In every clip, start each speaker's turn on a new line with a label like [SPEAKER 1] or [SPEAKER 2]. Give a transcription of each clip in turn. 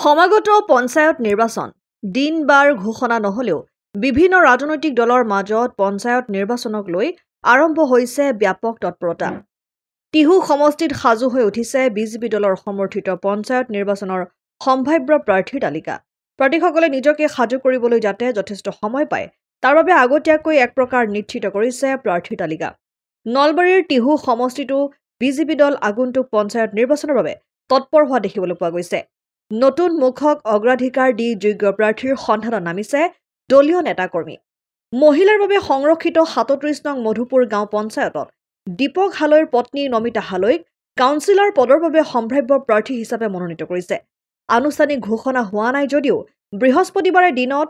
[SPEAKER 1] সমাগত পঞ্চায়ত নিৰ্বাচন দিন বাৰ ঘোষণা নহলেও বিভিন্ন ৰাজনৈতিক দলৰ মাজত পঞ্চায়ত নিৰ্বাচনক লৈ আৰম্ভ হৈছে ব্যাপক তৎপৰতা। টিহু সমষ্টিত সাজু হৈ উঠিছে বিজেপি দলৰ সমৰ্থিত পঞ্চায়ত নিৰ্বাচনৰ সম্ভাৱ্য প্ৰাৰ্থীৰ তালিকা। প্ৰাৰ্থীসকলে নিজকে সাজু কৰিবলৈ যাতে যথেষ্ট সময় পায় তাৰ বাবে আগতীয়াকৈ এক প্ৰকাৰ নিশ্চিত কৰিছে প্ৰাৰ্থীৰ তালিকা। নলবাৰীৰ টিহু সমষ্টিতো বিজেপি দল আগন্তুক পঞ্চায়ত নিৰ্বাচনৰ বাবে তৎপৰ হোৱা দেখিবলৈ পোৱা গৈছে। নতুন মুখক অগ্ৰাধিকাৰ দি যোগ্য প্ৰাৰ্থীৰ সন্ধানত নামিছে দলীয় নেতাকৰ্মী। মহিলাৰ বাবে সংৰক্ষিত ৩৭ নং মধুপুৰ গাঁও পঞ্চায়তত দীপক হালৈৰ পত্নী নমিতা হালৈক কাউন্সিলৰ পদৰ বাবে সম্ভাৱ্য প্ৰাৰ্থী হিচাপে মনোনীত কৰিছে। আনুষ্ঠানিক ঘোষণা হোৱা নাই যদিও বৃহস্পতিবাৰে দিনত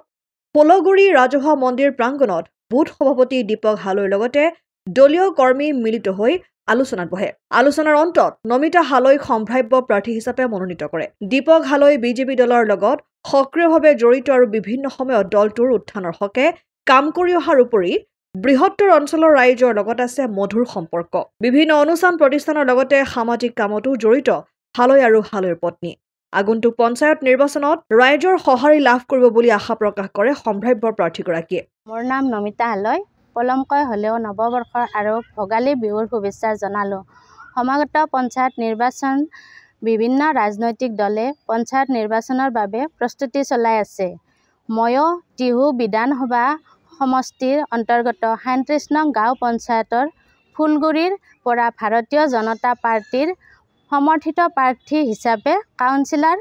[SPEAKER 1] ফলগুৰি ৰাজহুৱা মন্দিৰ প্ৰাংগণত বুথ সভাপতি দীপক হালৈৰ লগতে দলীয় কৰ্মী মিলিত হৈ আলোচনাত বহে। আলোচনাৰ অন্তত নমিতা হালৈক সম্ভাৱ্য প্ৰাৰ্থী হিচাপে মনোনীত কৰে। দীপক হালৈ বিজেপি দলৰ লগত সক্ৰিয়ভাৱে জড়িত আৰু বিভিন্ন সময়ত দলটোৰ উত্থানৰ হকে কাম কৰি অহাৰ উপৰি বৃহত্তৰ অঞ্চলৰ ৰাইজৰ লগত আছে মধুৰ সম্পৰ্ক। বিভিন্ন অনুষ্ঠান প্ৰতিষ্ঠানৰ লগতে সামাজিক কামতো জড়িত হালৈ আৰু হালৈৰ পত্নী। আগন্তুক পঞ্চায়ত নিৰ্বাচনত ৰাইজৰ সঁহাৰি লাভ কৰিব বুলি আশা প্ৰকাশ কৰে সম্ভাৱ্য প্ৰাৰ্থীগৰাকীয়ে।
[SPEAKER 2] মোৰ নাম নমিতা হালৈ। পলমকৈ হ'লেও নৱবৰ্ষৰ আৰু ভোগালী বিহুৰ শুভেচ্ছা জনালোঁ। সমাগত পঞ্চায়ত নিৰ্বাচন বিভিন্ন ৰাজনৈতিক দলে পঞ্চায়ত নিৰ্বাচনৰ বাবে প্ৰস্তুতি চলাই আছে। ময়ো টিহু বিধানসভা সমষ্টিৰ অন্তৰ্গত ৩৭ নং গাঁও পঞ্চায়তৰ ফুলগুৰিৰ পৰা ভাৰতীয় জনতা পাৰ্টীৰ সমৰ্থিত প্ৰাৰ্থী হিচাপে কাউন্সিলৰ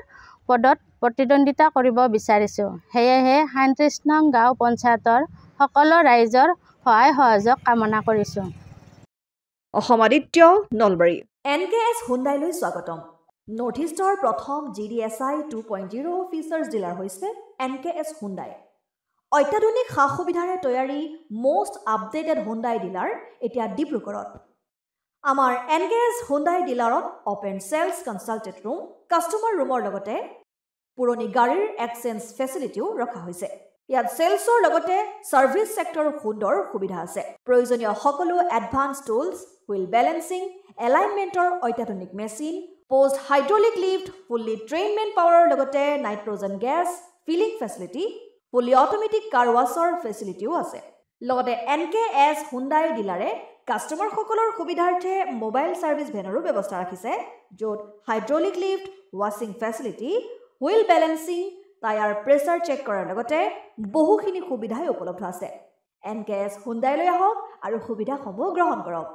[SPEAKER 2] পদত প্ৰতিদ্বন্দ্বিতা কৰিব বিচাৰিছোঁ। সেয়েহে ৩৭ নং গাঁও পঞ্চায়তৰ সকলো ৰাইজৰ সহায় সহযোগ কামনা কৰিছোঁ।
[SPEAKER 1] অসম আদিত্য, নলবাৰী। NKS হুণ্ডাইলৈ স্বাগতম। নৰ্থ ইষ্টৰ প্ৰথম GDSI 2.0 ফিচাৰ্ছ ডিলাৰ হৈছে NKS হুণ্ডাই। অত্যাধুনিক সা সুবিধাৰে তৈয়াৰী মষ্ট আপডেটেড হুণ্ডাই ডিলাৰ এতিয়া ডিব্ৰুগড়ত। আমাৰ NKS হুণ্ডাই ডিলাৰত open sales consulted room, customer ৰুমৰ লগতে পুৰণি গাড়ীৰ এক্সচেঞ্জ ফেচিলিটিও ৰখা হৈছে। ইয়াত চেলছৰ লগতে ছাৰ্ভিচ ছেক্টৰৰ সুন্দৰ সুবিধা আছে। প্ৰয়োজনীয় সকলো এডভান্স টুলছ, হুইল বেলেন্সিং, এলাইনমেণ্টৰ অত্যাধুনিক machine, post hydraulic lift, fully ট্ৰেইনমেণ্ট পাৱাৰৰ লগতে nitrogen gas filling facility, fully automatic car ৱাছৰ ফেচিলিটিও আছে। লগতে NKS হুণ্ডাই ডিলাৰে কাষ্টমাৰসকলৰ সুবিধাৰ্থে মোবাইল ছাৰ্ভিচ ভেনৰো ব্যৱস্থা ৰাখিছে, য'ত হাইড্ৰলিক লিফ্ট, ৱাছিং facility, wheel balancing, tyre pressure check কৰাৰ লগতে বহুখিনি সুবিধাই উপলব্ধ আছে। NKS হুণ্ডাইলৈ আহক আৰু সুবিধাসমূহ গ্ৰহণ কৰক।